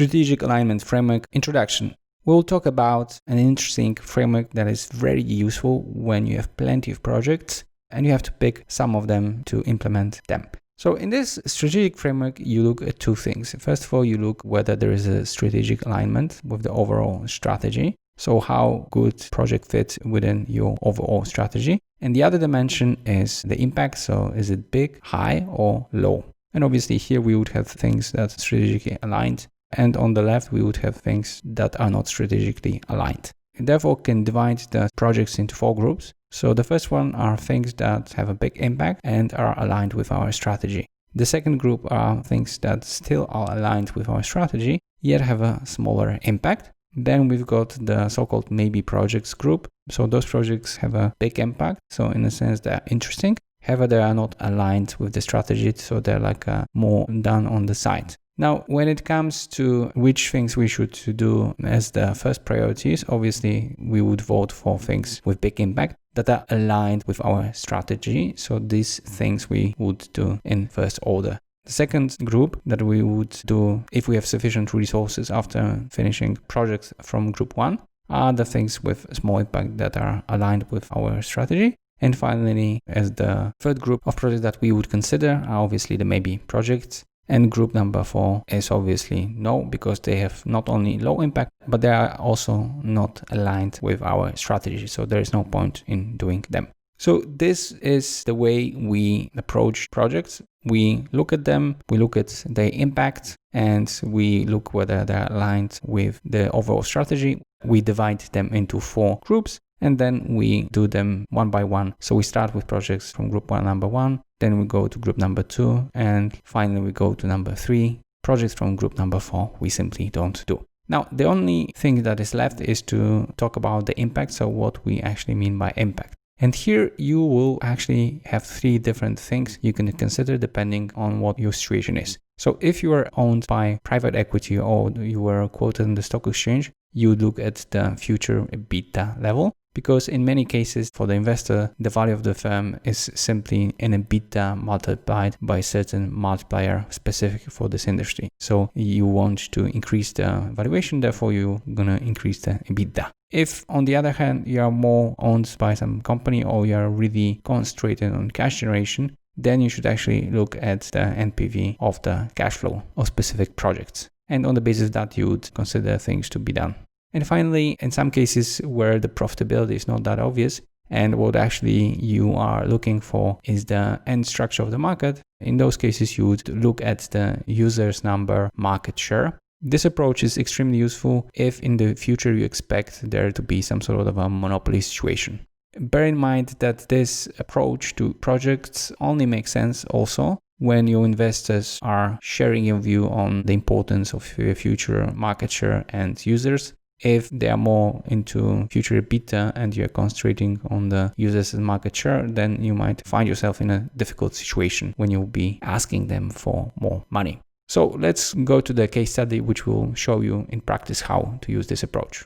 Strategic Alignment Framework Introduction. We'll talk about an interesting framework that is very useful when you have plenty of projects and you have to pick some of them to implement them. So in this strategic framework, you look at two things. First of all, you look whether there is a strategic alignment with the overall strategy. So how good project fits within your overall strategy. And the other dimension is the impact. So is it big, high, or low? And obviously here we would have things that are strategically aligned. And on the left, we would have things that are not strategically aligned. And therefore, can divide the projects into 4 groups. So the first one are things that have a big impact and are aligned with our strategy. The second group are things that still are aligned with our strategy, yet have a smaller impact. Then we've got the so-called maybe projects group. So those projects have a big impact. So in a sense, they're interesting. However, they are not aligned with the strategy. So they're like more done on the side. Now, when it comes to which things we should do as the first priorities, obviously we would vote for things with big impact that are aligned with our strategy. So these things we would do in first order. The second group that we would do if we have sufficient resources after finishing projects from group 1 are the things with small impact that are aligned with our strategy. And finally, as the third group of projects that we would consider are obviously the maybe projects. And group number 4 is obviously no, because they have not only low impact, but they are also not aligned with our strategy. So there is no point in doing them. So this is the way we approach projects. We look at them, we look at their impact, and we look whether they're aligned with the overall strategy. We divide them into 4 groups. And then we do them one by one. So we start with projects from group 1, number 1. Then we go to group number 2. And finally, we go to number 3. Projects from group number 4, we simply don't do. Now, the only thing that is left is to talk about the impact. So what we actually mean by impact. And here you will actually have 3 different things you can consider depending on what your situation is. So if you are owned by private equity or you were quoted in the stock exchange, you look at the future EBITDA level. Because in many cases for the investor, the value of the firm is simply an EBITDA multiplied by a certain multiplier specific for this industry. So you want to increase the valuation, therefore you're going to increase the EBITDA. If on the other hand, you are more owned by some company or you are really concentrated on cash generation, then you should actually look at the NPV of the cash flow of specific projects. And on the basis of that, you would consider things to be done. And finally, in some cases where the profitability is not that obvious and what actually you are looking for is the end structure of the market, in those cases you would look at the users number market share. This approach is extremely useful if in the future you expect there to be some sort of a monopoly situation. Bear in mind that this approach to projects only makes sense also when your investors are sharing your view on the importance of your future market share and users. If they are more into future EBITDA and you're concentrating on the users and market share, then you might find yourself in a difficult situation when you'll be asking them for more money. So let's go to the case study, which will show you in practice how to use this approach.